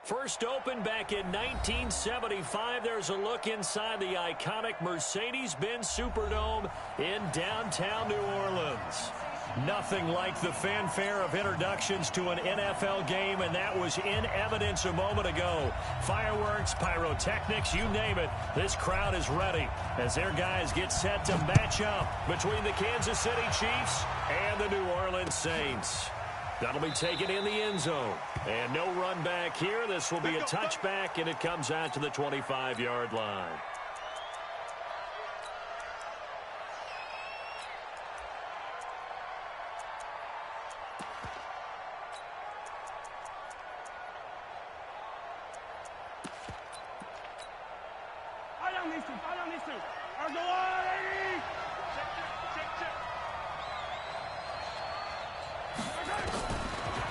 First opened back in 1975. There's a look inside the iconic Mercedes-Benz Superdome in downtown New Orleans. Nothing like the fanfare of introductions to an NFL game, and that was in evidence a moment ago. Fireworks, pyrotechnics, you name it. This crowd is ready as their guys get set to match up between the Kansas City Chiefs and the New Orleans Saints. That'll be taken in the end zone. And no run back here. This will be a touchback, and it comes out to the 25-yard line.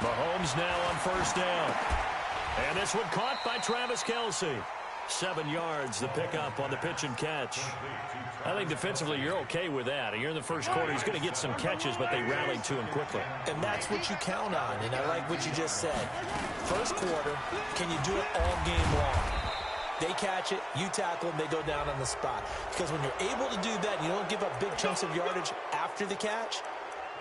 Mahomes now on first down. And this one caught by Travis Kelce. 7 yards, the pickup on the pitch and catch. I think defensively you're okay with that. You're in the first quarter. He's going to get some catches, but they rallied to him quickly. And that's what you count on, and I like what you just said. First quarter, can you do it all game long? They catch it, you tackle them, they go down on the spot. Because when you're able to do that, you don't give up big chunks of yardage after the catch.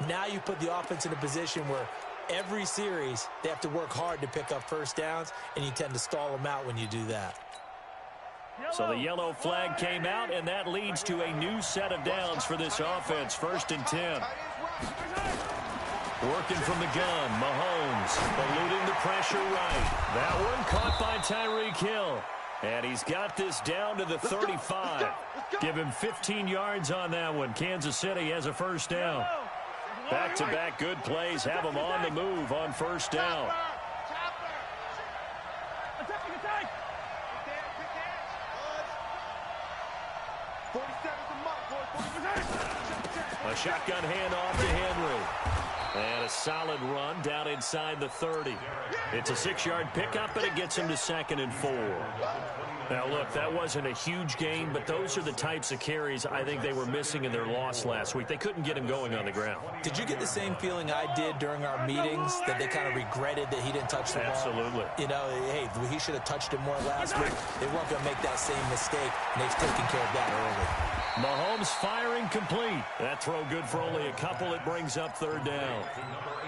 Now you put the offense in a position where every series they have to work hard to pick up first downs, and you tend to stall them out when you do that. So the yellow flag came out, and that leads to a new set of downs for this offense. 1st and 10. Working from the gun, Mahomes eluding the pressure right. That one caught by Tyreek Hill. And he's got this down to the 35. Give him 15 yards on that one. Kansas City has a first down. Back-to-back good plays have them on the move on first down. A shotgun handoff to Henry. And a solid run down inside the 30. It's a 6-yard pickup, and it gets him to 2nd and 4. Now, look, that wasn't a huge gain, but those are the types of carries I think they were missing in their loss last week. They couldn't get him going on the ground. Did you get the same feeling I did during our meetings, that they kind of regretted that he didn't touch the ball? Absolutely. You know, hey, he should have touched it more last week. They weren't going to make that same mistake, and they've taken care of that early. Mahomes firing complete. That throw good for only a couple. It brings up 3rd down.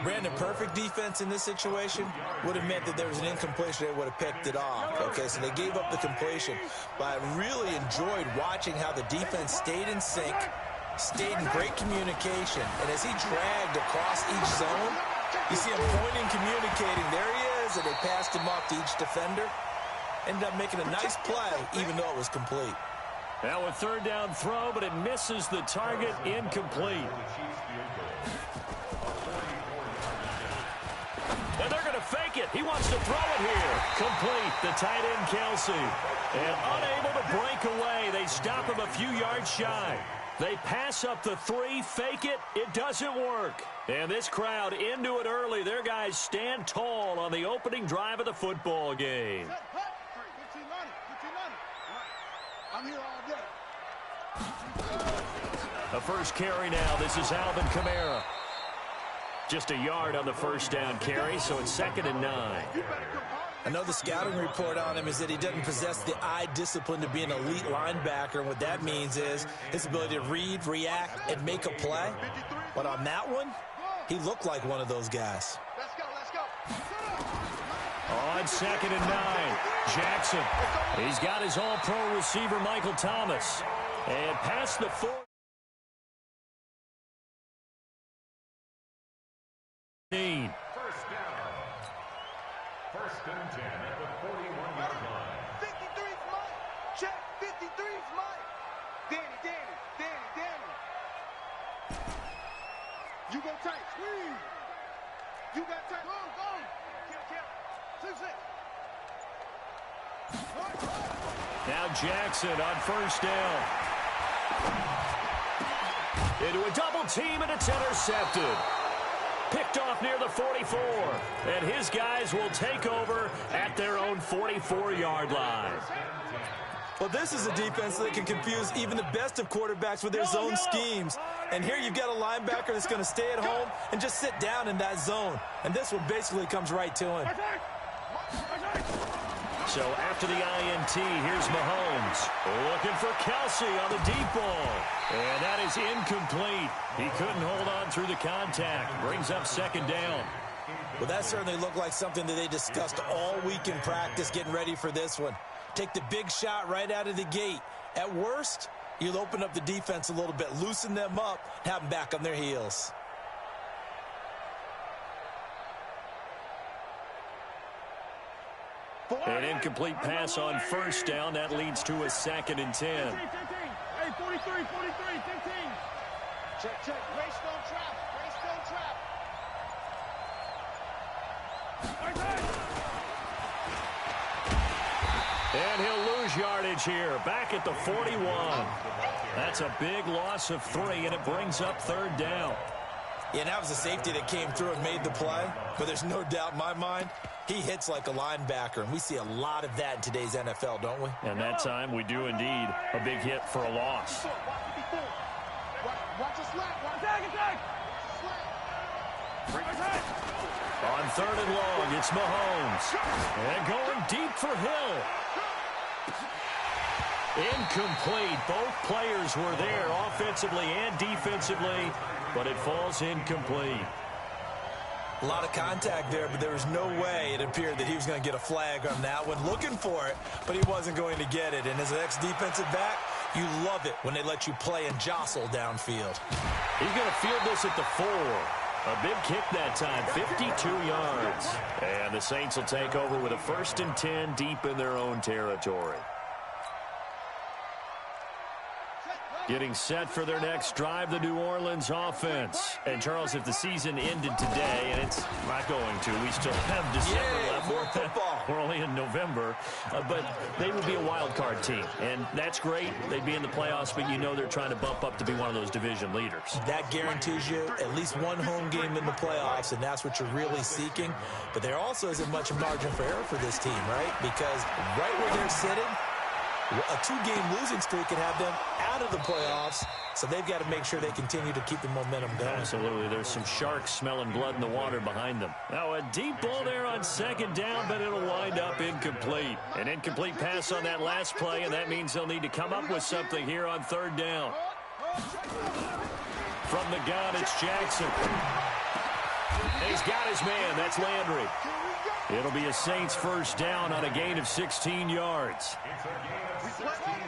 Brandon, perfect defense in this situation would have meant that there was an incompletion. They would have picked it off. Okay, so they gave up the completion. But I really enjoyed watching how the defense stayed in sync, stayed in great communication. And as he dragged across each zone, you see him pointing, communicating. There he is, and they passed him off to each defender. Ended up making a nice play, even though it was complete. Now a 3rd down throw, but it misses the target, incomplete. And they're going to fake it. He wants to throw it here. Complete, the tight end Kelce. And unable to break away. They stop him a few yards shy. They pass up the 3, fake it. It doesn't work. And this crowd into it early. Their guys stand tall on the opening drive of the football game. I'm here all day. A first carry now. This is Alvin Kamara. Just a yard on the first down carry, so it's 2nd and 9. I know the scouting report on him is that he doesn't possess the eye discipline to be an elite linebacker. And what that means is his ability to read, react, and make a play. But on that one, he looked like one of those guys. Let's go. On 2nd and 9, Jackson. He's got his all-pro receiver, Michael Thomas. And past the 4. First down. 1st and 10 at the 41-yard line. 53's Mike. Check. 53's Mike. Danny. You go tight. Squeeze. You got tight. Go. Count. 6. Now Jackson on first down. Into a double team, and it's intercepted. Picked off near the 44. And his guys will take over at their own 44-yard line. Well, this is a defense that can confuse even the best of quarterbacks with their zone schemes. And here you've got a linebacker that's going to stay at home and just sit down in that zone. And this one basically comes right to him. So after the INT, here's Mahomes. Looking for Kelsey on the deep ball. And that is incomplete. He couldn't hold on through the contact. Brings up second down. Well, that certainly looked like something that they discussed all week in practice getting ready for this one. Take the big shot right out of the gate. At worst, you'll open up the defense a little bit, loosen them up, have them back on their heels. An incomplete pass on first down. That leads to a 2nd and 10. Hey, 43, 15. Check. Greystone trap. And he'll lose yardage here. Back at the 41. That's a big loss of 3, and it brings up 3rd down. Yeah, that was a safety that came through and made the play. But there's no doubt in my mind, he hits like a linebacker. And we see a lot of that in today's NFL, don't we? And that time, we do indeed. A big hit for a loss. Watch a slap. Attack. On 3rd and long, it's Mahomes. And going deep for Hill. Incomplete. Both players were there offensively and defensively, but it falls incomplete. A lot of contact there, but there was no way it appeared that he was going to get a flag on that one. Looking for it, but he wasn't going to get it. And as an ex-defensive back, you love it when they let you play and jostle downfield. He's going to field this at the 4. A big kick that time, 52 yards. And the Saints will take over with a 1st and 10 deep in their own territory. Getting set for their next drive, the New Orleans offense. And, Charles, if the season ended today, and it's not going to, we still have December left. More football. We're only in November. But they would be a wild card team. And that's great. They'd be in the playoffs, but you know they're trying to bump up to be one of those division leaders. That guarantees you at least one home game in the playoffs, and that's what you're really seeking. But there also isn't much margin for error for this team, right? Because right where they're sitting, a 2-game losing streak could have them out of the playoffs, so they've got to make sure they continue to keep the momentum going. Absolutely. There's some sharks smelling blood in the water behind them. Now a deep ball there on 2nd down, but it'll wind up incomplete. An incomplete pass on that last play, and that means they'll need to come up with something here on 3rd down. From the gun, it's Jackson. He's got his man. That's Landry. It'll be a Saints 1st down on a gain of 16 yards.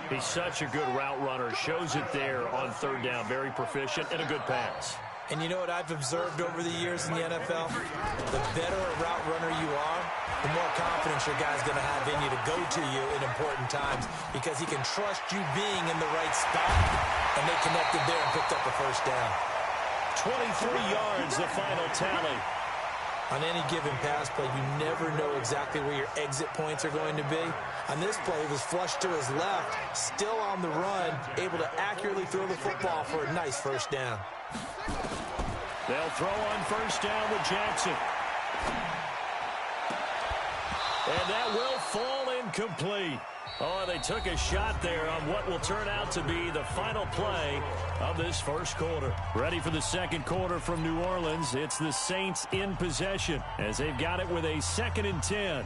He's such a good route runner. Shows it there on 3rd down. Very proficient and a good pass. And you know what I've observed over the years in the NFL? The better a route runner you are, the more confidence your guy's going to have in you to go to you in important times because he can trust you being in the right spot, and they connected there and picked up a 1st down. 23 yards, the final tally. On any given pass play, you never know exactly where your exit points are going to be. On this play, it was flushed to his left, still on the run, able to accurately throw the football for a nice 1st down. They'll throw on 1st down with Jackson. And that will fall incomplete. Oh, they took a shot there on what will turn out to be the final play of this 1st quarter. Ready for the 2nd quarter from New Orleans. It's the Saints in possession as they've got it with a 2nd and 10.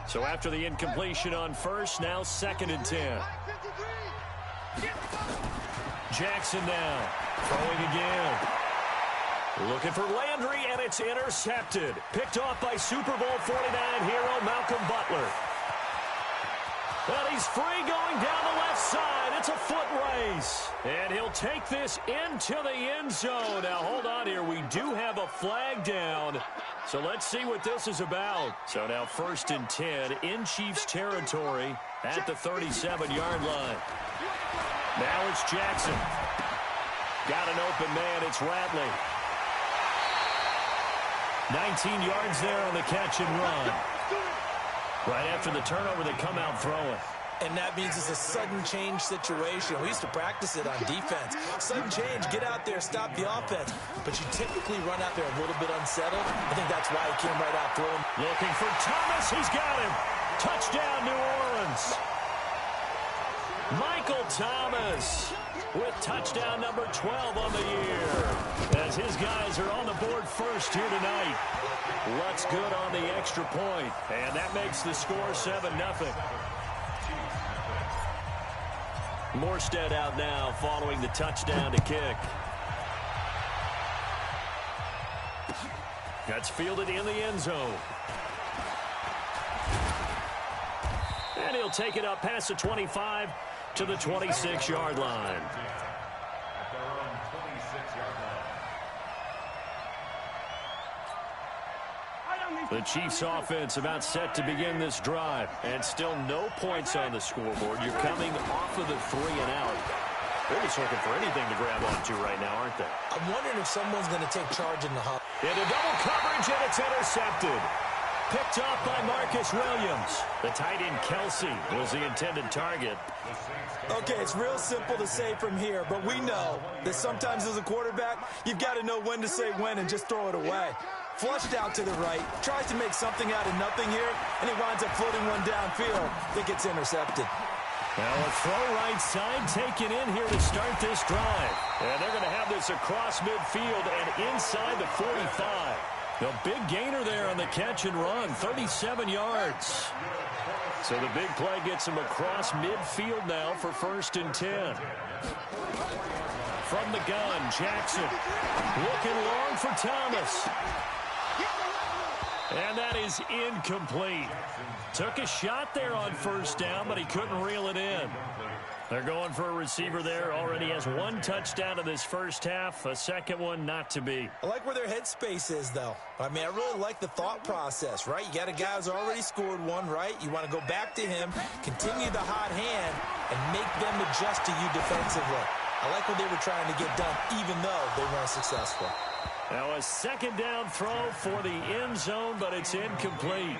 So after the incompletion on 1st, now 2nd and 10. Jackson now throwing again. Looking for Landry, and it's intercepted. Picked off by Super Bowl 49 hero Malcolm Butler. Well, he's free going down the left side. It's a foot race. And he'll take this into the end zone. Now, hold on here. We do have a flag down. So let's see what this is about. So now 1st and 10 in Chiefs territory at the 37-yard line. Now it's Jackson. Got an open man. It's Radley. 19 yards there on the catch and run. Right after the turnover, they come out throwing. And that means it's a sudden change situation. We used to practice it on defense. Sudden change, get out there, stop the offense. But you typically run out there a little bit unsettled. I think that's why he came right out throwing. Looking for Thomas. He's got him. Touchdown, New Orleans. Michael Thomas with touchdown number 12 on the year, as his guys are on the board first here tonight. What's good on the extra point, and that makes the score 7-0. Morstead out now following the touchdown to kick. That's fielded in the end zone. And he'll take it up past the 25 to the 26-yard line. The Chiefs offense about set to begin this drive, and still no points on the scoreboard. You're coming off of the 3 and out. They're just looking for anything to grab onto right now, aren't they? I'm wondering if someone's going to take charge in the hunt. Into double coverage, and it's intercepted. Picked off by Marcus Williams. The tight end Kelsey was the intended target. Okay, it's real simple to say from here, but we know that sometimes as a quarterback, you've got to know when to say when and just throw it away. Flushed out to the right, tries to make something out of nothing here, and he winds up floating one downfield. I think it's intercepted. Now a throw right side taken in here to start this drive. And they're going to have this across midfield and inside the 45. The big gainer there on the catch and run, 37 yards. So the big play gets him across midfield now for 1st and 10. From the gun, Jackson looking long for Thomas. And that is incomplete. Took a shot there on 1st down, but he couldn't reel it in. They're going for a receiver there. Already has 1 touchdown in this first half. A second one not to be. I like where their headspace is, though. I mean, I really like the thought process, right? You got a guy who's already scored one, right? You want to go back to him, continue the hot hand, and make them adjust to you defensively. I like what they were trying to get done, even though they weren't successful. Now a second down throw for the end zone, but it's incomplete.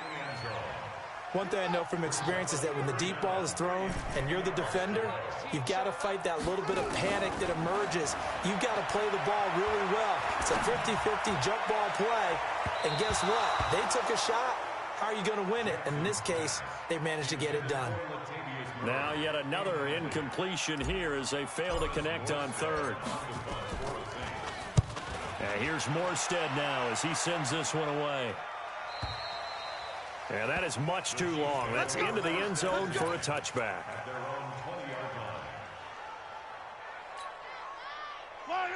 One thing I know from experience is that when the deep ball is thrown and you're the defender, you've got to fight that little bit of panic that emerges. You've got to play the ball really well. It's a 50-50 jump ball play. And guess what? They took a shot. How are you going to win it? And in this case, they managed to get it done. Now yet another incompletion here as they fail to connect on 3rd. And here's Morstead now as he sends this one away. And that is much too long. That's into the end zone for a touchback.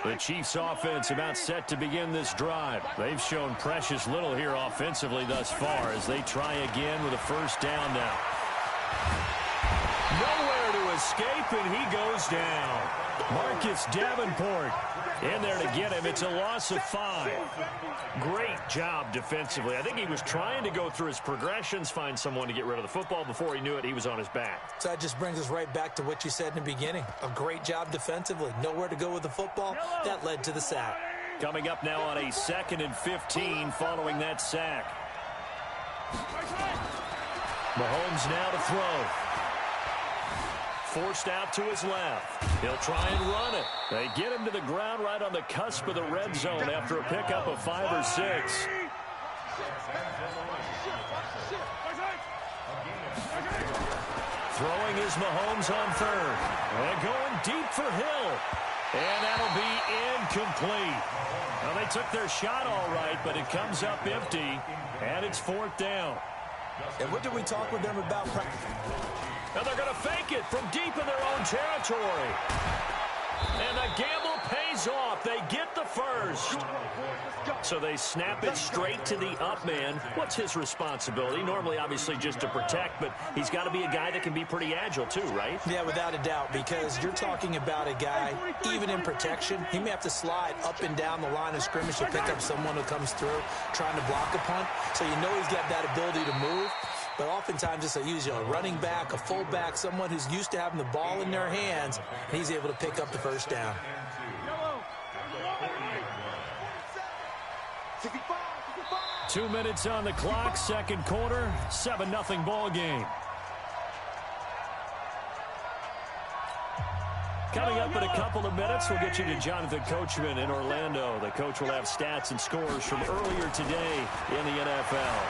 The Chiefs offense about set to begin this drive. They've shown precious little here offensively thus far as they try again with a 1st down now. Nowhere to escape, and he goes down. Marcus Davenport in there to get him. It's a loss of 5. Great job defensively. I think he was trying to go through his progressions, find someone to get rid of the football. Before he knew it, he was on his back. So that just brings us right back to what you said in the beginning. A great job defensively. Nowhere to go with the football. That led to the sack. Coming up now on a 2nd and 15 following that sack. Mahomes now to throw. Forced out to his left. He'll try and run it. They get him to the ground right on the cusp of the red zone after a pickup of 5 or 6. Throwing is Mahomes on 3rd. And going deep for Hill. And that'll be incomplete. Well, they took their shot all right, but it comes up empty. And it's 4th down. And what did we talk with them about? Now they're going to fake it from deep in their own territory. And the gamble pays off. They get the first. So they snap it straight to the up man. What's his responsibility? Normally, obviously, just to protect, but he's got to be a guy that can be pretty agile too, right? Yeah, without a doubt, because you're talking about a guy, even in protection, he may have to slide up and down the line of scrimmage to pick up someone who comes through trying to block a punt. So you know he's got that ability to move. But oftentimes it's usually a running back, a fullback, someone who's used to having the ball in their hands, and he's able to pick up the first down. 2 minutes on the clock, second quarter, 7-0 ball game. Coming up in a couple of minutes, we'll get you to Jonathan Coachman in Orlando. The coach will have stats and scores from earlier today in the NFL.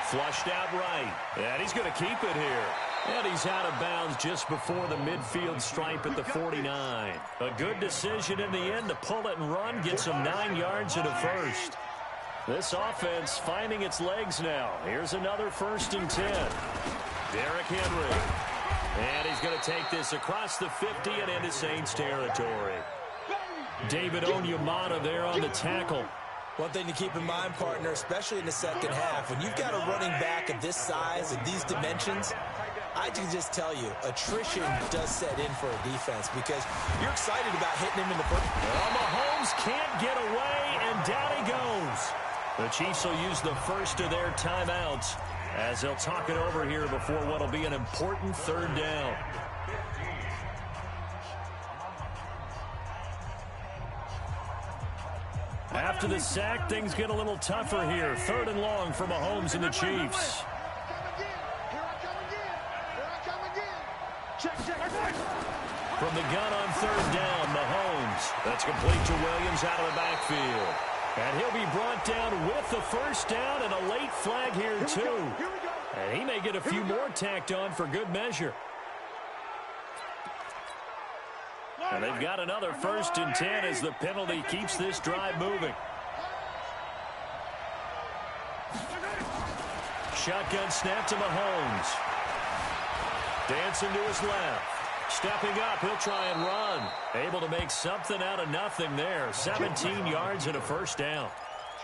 Flushed out right, and he's going to keep it here. And he's out of bounds just before the midfield stripe at the 49. A good decision in the end to pull it and run, get some 9 yards and a first. This offense finding its legs now. Here's another 1st and 10. Derrick Henry. And he's going to take this across the 50 and into Saints territory. David Onyemata there on the tackle. One thing to keep in mind, partner, especially in the second half, when you've got a running back of this size and these dimensions, I can just tell you, attrition does set in for a defense because you're excited about hitting him in the first. Well, Mahomes can't get away, and down he goes. The Chiefs will use the first of their timeouts as they'll talk it over here before what will be an important 3rd down. After the sack, things get a little tougher here. 3rd and long for Mahomes and the Chiefs. From the gun on 3rd down, Mahomes. That's complete to Williams out of the backfield. And he'll be brought down with the 1st down and a late flag here, too. And he may get a few more tacked on for good measure. And they've got another 1st and 10 as the penalty keeps this drive moving. Shotgun snap to Mahomes. Dancing to his left. Stepping up, he'll try and run. Able to make something out of nothing there. 17 yards and a 1st down.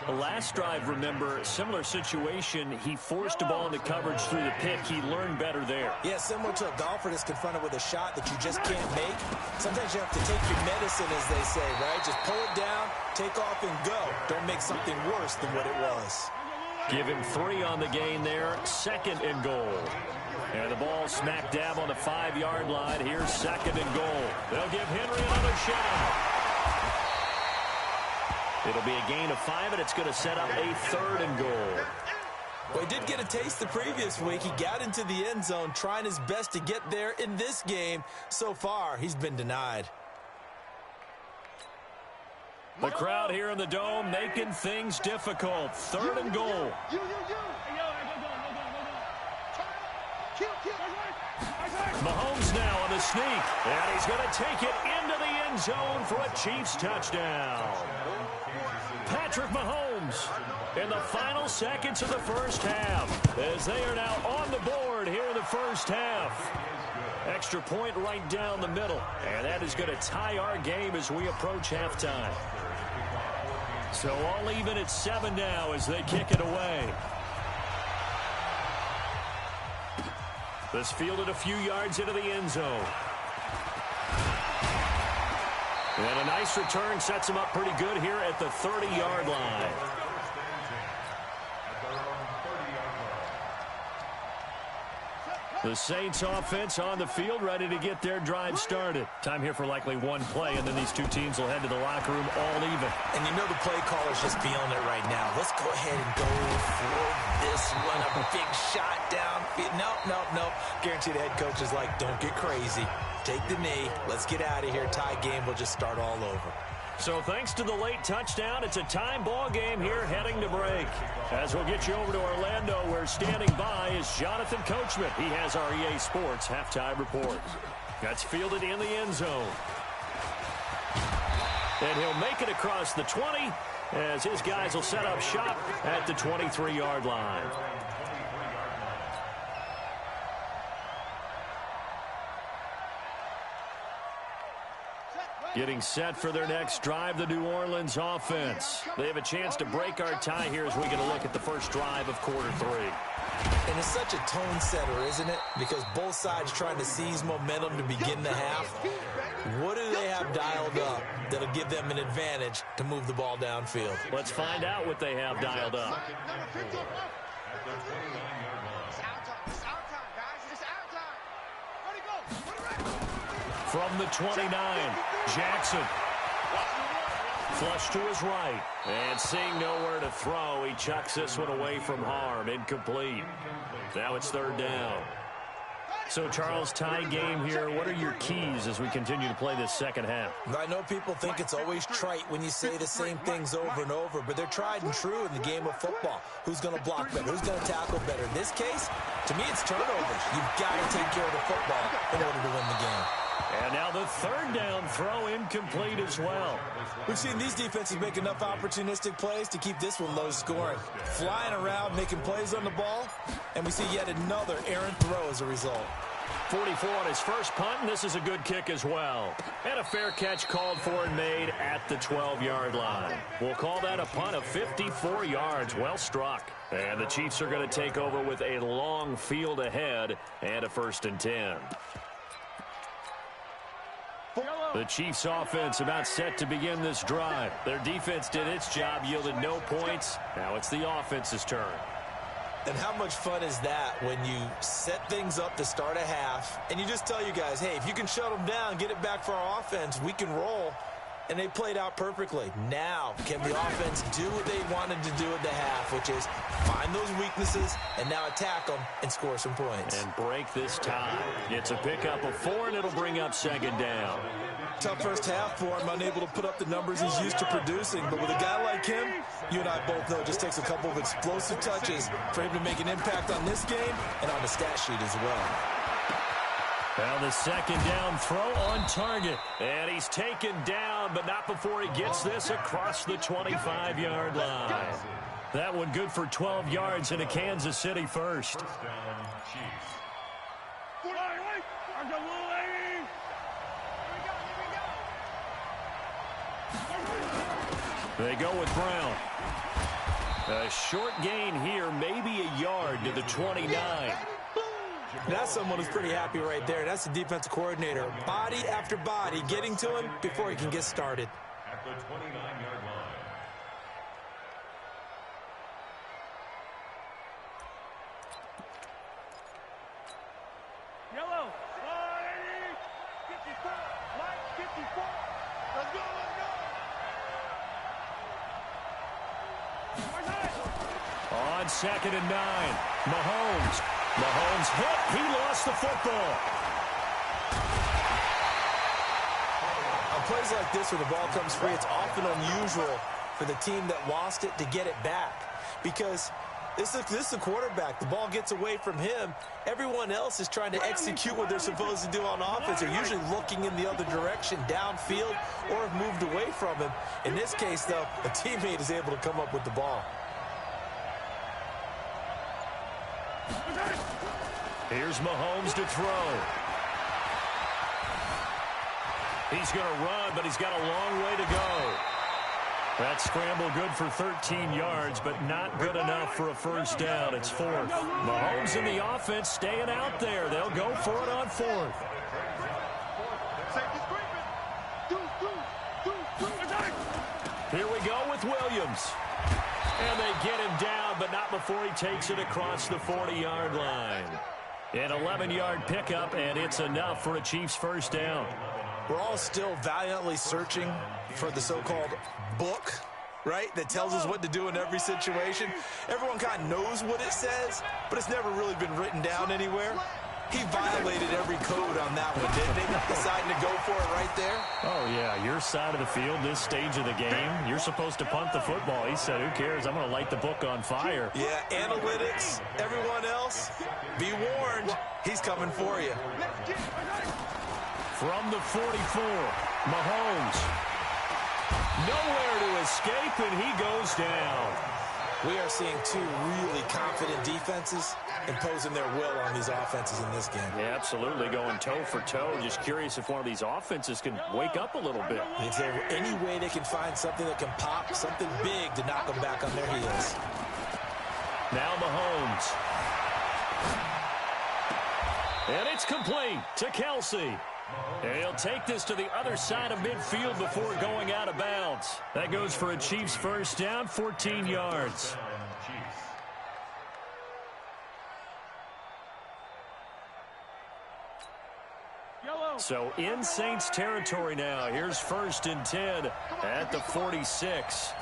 The last drive, remember, similar situation. He forced a ball into coverage through the pick. He learned better there. Yeah, similar to a golfer that's confronted with a shot that you just can't make. Sometimes you have to take your medicine, as they say, right? Just pull it down, take off, and go. Don't make something worse than what it was. Give him 3 on the gain there. 2nd and goal. And the ball smack dab on the 5-yard line. Here's 2nd and goal. They'll give Henry another shot. It'll be a gain of 5, and it's going to set up a 3rd and goal. Well, he did get a taste the previous week. He got into the end zone, trying his best to get there in this game. So far, he's been denied. The crowd here in the Dome making things difficult. 3rd and goal. Mahomes now on the sneak, and he's going to take it into the end zone for a Chiefs touchdown. Patrick Mahomes in the final seconds of the 1st half as they are now on the board here in the 1st half. Extra point right down the middle, and that is going to tie our game as we approach halftime. So all even at 7 now as they kick it away. This fielded a few yards into the end zone. And a nice return sets him up pretty good here at the 30-yard line. The Saints offense on the field, ready to get their drive started. Time here for likely one play, and then these two teams will head to the locker room all even. And you know the play caller's just feeling it right now. Let's go ahead and go for this one. A big shot down. Nope. Guarantee the head coach is like, don't get crazy. Take the knee. Let's get out of here. Tie game. We'll just start all over. So thanks to the late touchdown, it's a time ball game here heading to break. As we'll get you over to Orlando, where standing by is Jonathan Coachman. He has our EA Sports halftime report. That's fielded in the end zone. And he'll make it across the 20 as his guys will set up shop at the 23-yard line. Getting set for their next drive, the New Orleans offense. They have a chance to break our tie here as we get a look at the first drive of quarter 3. And it's such a tone setter, isn't it? Because both sides trying to seize momentum to begin the half. What do they have dialed up that'll give them an advantage to move the ball downfield? Let's find out what they have dialed up. From the 29, Jackson. Flush to his right. And seeing nowhere to throw, he chucks this one away from harm. Incomplete. Now it's 3rd down. So, Charles, tie game here. What are your keys as we continue to play this second half? I know people think it's always trite when you say the same things over and over, but they're tried and true in the game of football. Who's going to block better? Who's going to tackle better? In this case, to me, it's turnovers. You've got to take care of the football in order to win the game. And now the third down throw incomplete as well. We've seen these defenses make enough opportunistic plays to keep this one low scoring. Flying around, making plays on the ball, and we see yet another errant throw as a result. 44 on his first punt, and this is a good kick as well. And a fair catch called for and made at the 12-yard line. We'll call that a punt of 54 yards. Well struck. And the Chiefs are going to take over with a long field ahead and a 1st and 10. The Chiefs offense about set to begin this drive. Their defense did its job, yielded no points. Now it's the offense's turn. And how much fun is that when you set things up to start a half and you just tell you guys, hey, if you can shut them down, get it back for our offense, we can roll. And they played out perfectly. Now, can the offense do what they wanted to do at the half, which is find those weaknesses and now attack them and score some points. And break this tie. It's a pickup of 4, and it'll bring up 2nd down. Tough first half for him, unable to put up the numbers he's used to producing. But with a guy like him, you and I both know it just takes a couple of explosive touches for him to make an impact on this game and on the stat sheet as well. Now the 2nd down throw on target. And he's taken down, but not before he gets this across the 25-yard line. That one good for 12 yards and a Kansas City first. They go with Brown. A short gain here, maybe a yard to the 29. That's someone who's pretty happy right there. That's the defensive coordinator. Body after body getting to him before he can get started. At the 29-yard line. Yellow. 54. Mike, 54. Let's go, let's go. On 2nd and 9, Mahomes hit. He lost the football. On plays like this where the ball comes free, it's often unusual for the team that lost it to get it back. Because this is a quarterback. The ball gets away from him. Everyone else is trying to execute what they're supposed to do on offense. They're usually looking in the other direction, downfield, or have moved away from him. In this case, though, a teammate is able to come up with the ball. Here's Mahomes to throw. He's going to run, but he's got a long way to go. That scramble good for 13 yards, but not good enough for a 1st down. It's 4th. Mahomes and the offense staying out there. They'll go for it on 4th. Here we go with Williams. And they get him down, but not before he takes it across the 40-yard line. An 11-yard pickup, and it's enough for a Chiefs 1st down. We're all still valiantly searching for the so-called book, right, that tells us what to do in every situation. Everyone kind of knows what it says, but it's never really been written down anywhere. He violated every code on that one, didn't he? Deciding to go for it right there. Oh, yeah, your side of the field, this stage of the game, you're supposed to punt the football. He said, who cares? I'm going to light the book on fire. Yeah, analytics, everyone else, be warned, he's coming for you. From the 44, Mahomes. Nowhere to escape, and he goes down. We are seeing two really confident defenses imposing their will on these offenses in this game. Yeah, absolutely, going toe for toe. Just curious if one of these offenses can wake up a little bit. Is there any way they can find something that can pop, something big to knock them back on their heels? Now Mahomes. And it's complete to Kelsey. And he'll take this to the other side of midfield before going out of bounds. That goes for a Chiefs 1st down, 14 yards. So in Saints territory now. Here's 1st and 10 at the 46.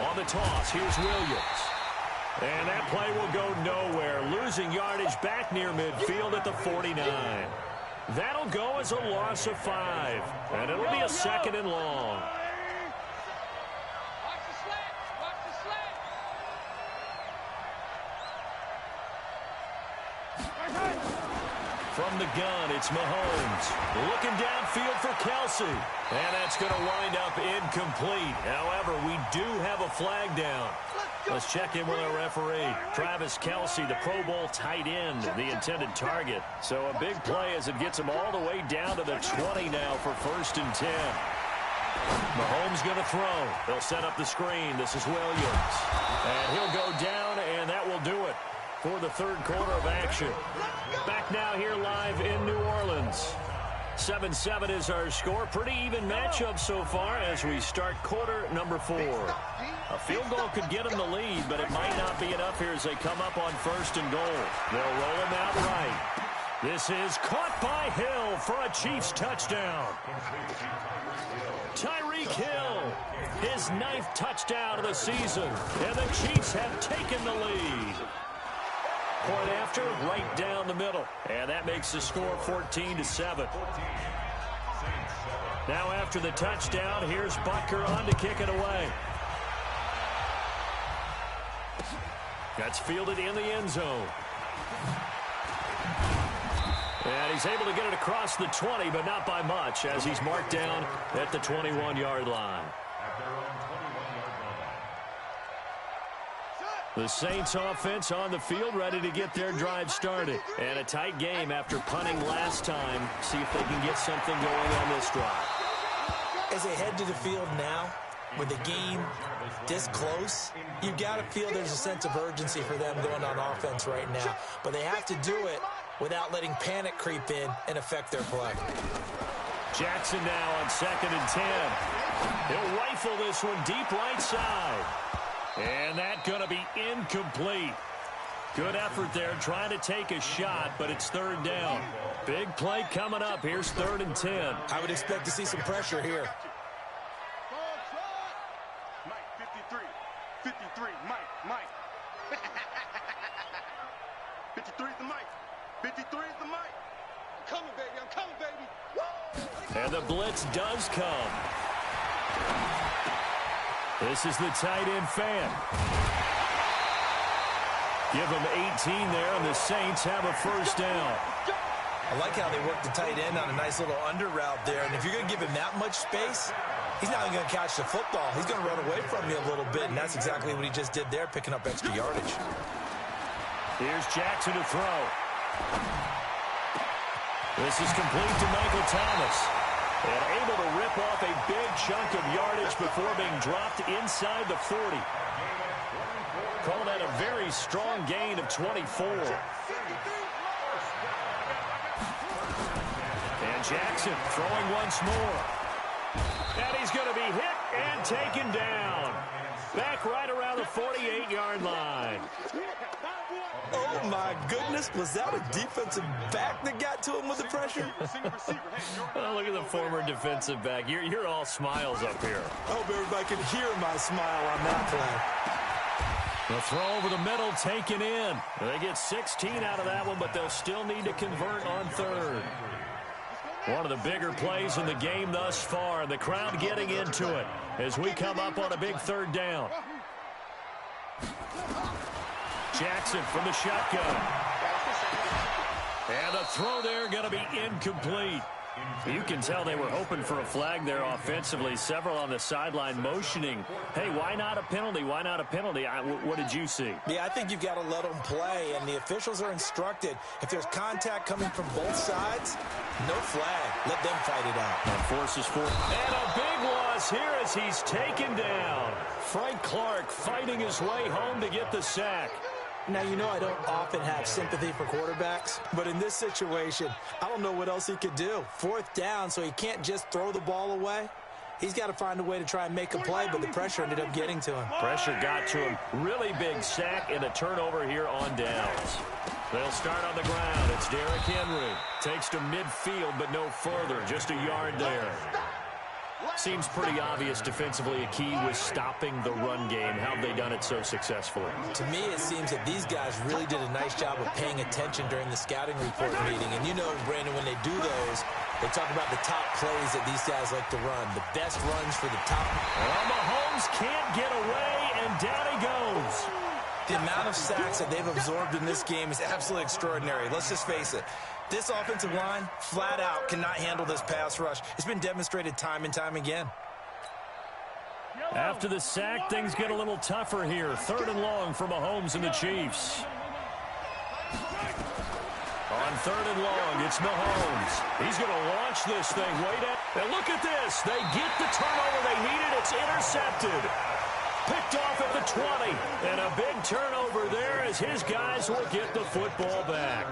On the toss, here's Williams. And that play will go nowhere, losing yardage back near midfield at the 49. That'll go as a loss of 5, and it'll be a 2nd and long. From the gun, it's Mahomes. Looking downfield for Kelce. And that's going to wind up incomplete. However, we do have a flag down. Let's check in with our referee. Travis Kelce, the Pro Bowl tight end, the intended target. So a big play as it gets him all the way down to the 20 now for 1st and 10. Mahomes going to throw. They'll set up the screen. This is Williams. And he'll go down, and that will do it for the 3rd quarter of action. Back now here live in New Orleans. 7-7 is our score. Pretty even matchup so far as we start quarter number 4. A field goal could get them the lead, but it might not be enough here as they come up on 1st and goal. They'll roll him out right. This is caught by Hill for a Chiefs touchdown. Tyreek Hill, his 9th touchdown of the season, and the Chiefs have taken the lead. Point after, right down the middle. And that makes the score 14-7. Now after the touchdown, here's Butker on to kick it away. That's fielded in the end zone. And he's able to get it across the 20, but not by much, as he's marked down at the 21-yard line. The Saints offense on the field, ready to get their drive started. And a tight game after punting last time. See if they can get something going on this drive. As they head to the field now, with the game this close, you've got to feel there's a sense of urgency for them going on offense right now. But they have to do it without letting panic creep in and affect their play. Jackson now on 2nd and 10. He'll rifle this one deep right side. And that's going to be incomplete. Good effort there trying to take a shot, but it's 3rd down. Big play coming up. Here's 3rd and 10. I would expect to see some pressure here. Mike, 53. 53, Mike. 53 is the Mike. 53 is the Mike. I'm coming, baby. I'm coming, baby. Woo! And the blitz does come. This is the tight end fan. Give him 18 there, and the Saints have a 1st down. I like how they work the tight end on a nice little under route there. And if you're going to give him that much space, he's not even going to catch the football. He's going to run away from you a little bit, and that's exactly what he just did there, picking up extra yardage. Here's Jackson to throw. This is complete to Michael Thomas. And able to rip off a big chunk of yardage before being dropped inside the 40. Call that a very strong gain of 24. And Jackson throwing once more. And he's going to be hit and taken down. Back right around the 48-yard line. Oh, my goodness. Was that a defensive back that got to him with the pressure? Oh, look at the former defensive back. You're all smiles up here. I hope everybody can hear my smile on that play. The throw over the middle taken in. They get 16 out of that one, but they'll still need to convert on 3rd. One of the bigger plays in the game thus far. The crowd getting into it as we come up on a big 3rd down. Jackson from the shotgun. And the throw there going to be incomplete. You can tell they were hoping for a flag there offensively. Several on the sideline motioning. Hey, why not a penalty? Why not a penalty? What did you see? Yeah, I think you've got to let them play, and the officials are instructed. If there's contact coming from both sides, no flag. Let them fight it out. And forces forward. And a big loss here as he's taken down. Frank Clark fighting his way home to get the sack. Now, you know I don't often have sympathy for quarterbacks, but in this situation, I don't know what else he could do. 4th down, so he can't just throw the ball away. He's got to find a way to try and make a play, but the pressure ended up getting to him. Pressure got to him. Really big sack and a turnover here on downs. They'll start on the ground. It's Derrick Henry. Takes to midfield, but no further. Just a yard there. Seems pretty obvious defensively. A key was stopping the run game. How have they done it so successfully? To me, it seems that these guys really did a nice job of paying attention during the scouting report meeting. And you know, Brandon, when they do those, they talk about the top plays that these guys like to run, the best runs for the top. Well, Mahomes can't get away, and down he goes. The amount of sacks that they've absorbed in this game is absolutely extraordinary. Let's just face it. This offensive line, flat out, cannot handle this pass rush. It's been demonstrated time and time again. After the sack, things get a little tougher here. 3rd and long for Mahomes and the Chiefs. On 3rd and long, it's Mahomes. He's going to launch this thing. Wait up. And look at this. They get the turnover they needed. It's intercepted. Picked off at the 20. And a big turnover there as his guys will get the football back.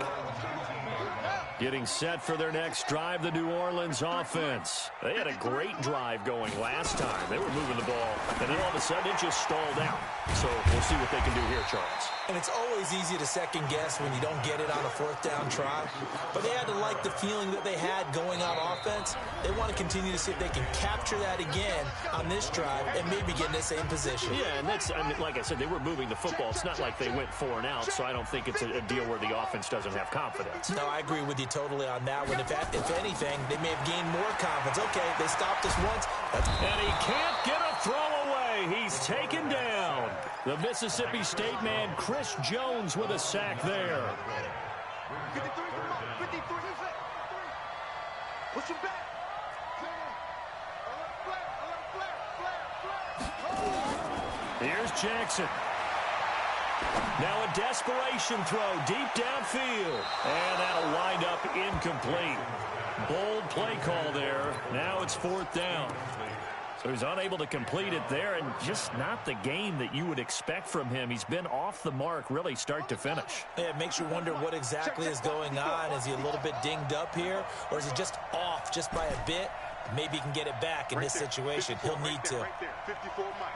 Getting set for their next drive, the New Orleans offense. They had a great drive going last time. They were moving the ball, and then all of a sudden it just stalled out. So we'll see what they can do here, Charles. And it's always easy to second guess when you don't get it on a 4th down try. But they had to like the feeling that they had going on offense. They want to continue to see if they can capture that again on this drive and maybe get in the same position. Yeah, and that's, I mean, like I said, they were moving the football. It's not like they went 4 and out, so I don't think it's a deal where the offense doesn't have confidence. No, I agree with you totally on that one. If anything, they may have gained more confidence. Okay, they stopped us once. And he can't get a throw away. He's taken down. The Mississippi State man, Chris Jones, with a sack there. 53, 53. Push him back. Here's Jackson. Now a desperation throw deep downfield. And that'll wind up incomplete. Bold play call there. Now it's 4th down. So he's unable to complete it there, and just not the game that you would expect from him. He's been off the mark really start to finish. Yeah, it makes you wonder what exactly is going on. Is he a little bit dinged up here, or is he just off just by a bit? Maybe he can get it back in this situation. He'll need to. Right there, 54 Mike.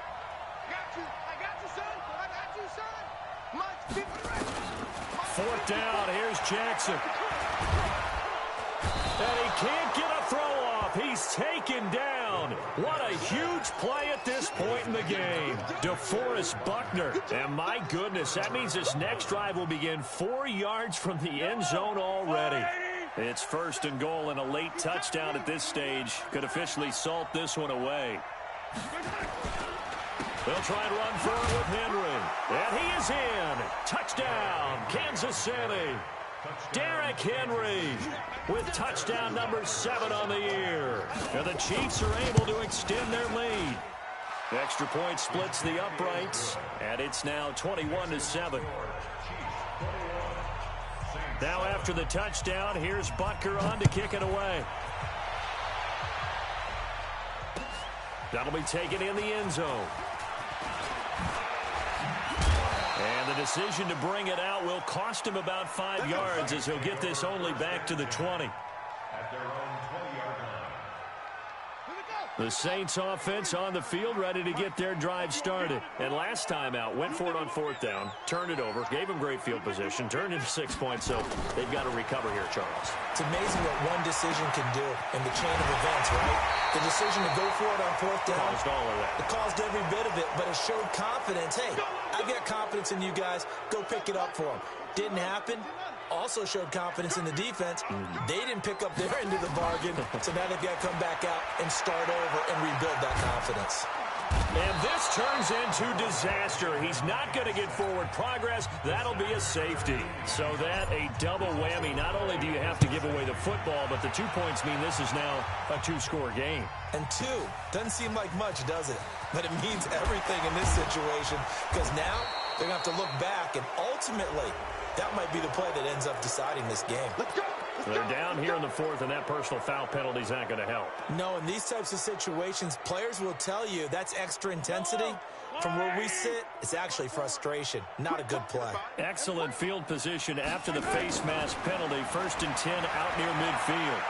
I got you, son. I got you, son. Mike, 4th down, here's Jackson. And he can't get a throw off. He's taken down. What a huge play at this point in the game. DeForest Buckner. And my goodness, that means this next drive will begin 4 yards from the end zone already. It's 1st and goal, and a late touchdown at this stage could officially salt this one away. They'll try and run for it with Henry. And he is in. Touchdown, Kansas City. Derrick Henry with touchdown number 7 on the year. And the Chiefs are able to extend their lead. Extra point splits the uprights, and it's now 21-7. Now after the touchdown, here's Butker on to kick it away. That'll be taken in the end zone. And the decision to bring it out will cost him about 5 yards as he'll get this only back to the 20. At their own 20-yard line. The Saints offense on the field ready to get their drive started. And last time out, went for it on 4th down, turned it over, gave them great field position, turned into 6 points, so they've got to recover here, Charles. It's amazing what one decision can do in the chain of events, right? The decision to go for it on 4th down. Caused all of that. It caused every bit of it, but it showed confidence. Hey, I've got confidence in you guys. Go pick it up for them. Didn't happen. Also showed confidence in the defense. They didn't pick up their end of the bargain, so now they've got to come back out and start over and rebuild that confidence. And this turns into disaster. He's not going to get forward progress. That'll be a safety. So that a double whammy. Not only do you have to give away the football, but the 2 points mean this is now a 2-score game. And 2 doesn't seem like much, does it? But it means everything in this situation, because now they're going to have to look back, and ultimately that might be the play that ends up deciding this game. Let's go. They're down here in the 4th, and that personal foul penalty is not going to help. No, in these types of situations, players will tell you that's extra intensity. From where we sit, it's actually frustration. Not a good play. Excellent field position after the face mask penalty. 1st and 10 out near midfield.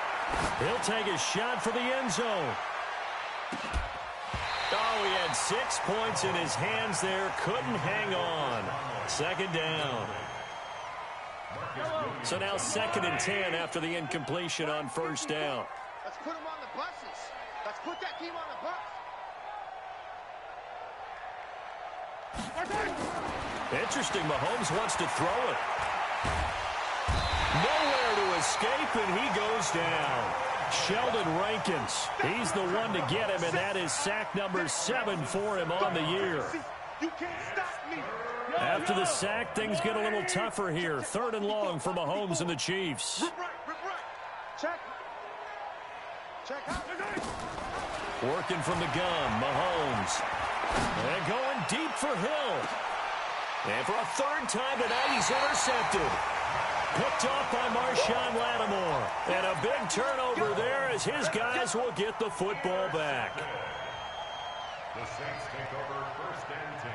He'll take a shot for the end zone. Oh, he had 6 points in his hands there. Couldn't hang on. 2nd down. So now 2nd and 10 after the incompletion on 1st down. Let's put him on the buses. Let's put that team on the bus. Interesting, Mahomes wants to throw it. Nowhere to escape, and he goes down. Sheldon Rankins, he's the one to get him, and that is sack number 7 for him on the year. You can't stop me. After the sack, things get a little tougher here. 3rd and long for Mahomes and the Chiefs. Rip right. Check. Check out. Working from the gun, Mahomes. And going deep for Hill. And for a 3rd time tonight, he's intercepted. Picked off by Marshawn Lattimore. And a big turnover there as his guys will get the football back. The Saints take over 1st and 10.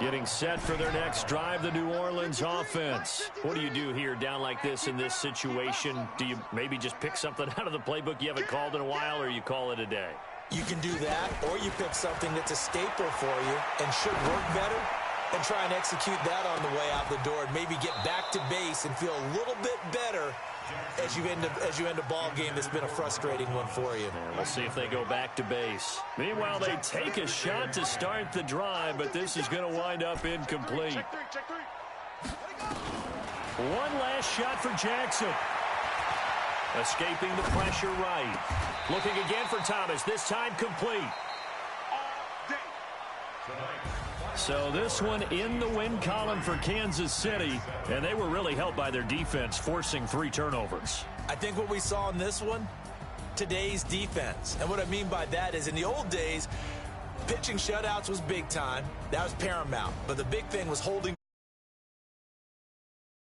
Getting set for their next drive, the New Orleans offense. What do you do here down like this in this situation? Do you maybe just pick something out of the playbook you haven't called in a while, or you call it a day? You can do that, or you pick something that's a staple for you and should work better and try and execute that on the way out the door and maybe get back to base and feel a little bit better as you end a ball game that's been a frustrating one for you. And we'll see if they go back to base. Meanwhile, they take a shot to start the drive, but this is going to wind up incomplete. Check three. One last shot for Jackson. Escaping the pressure right. Looking again for Thomas, this time complete. So this one in the win column for Kansas City, and they were really helped by their defense, forcing 3 turnovers. I think what we saw in this one, today's defense. And what I mean by that is in the old days, pitching shutouts was big time. That was paramount. But the big thing was holding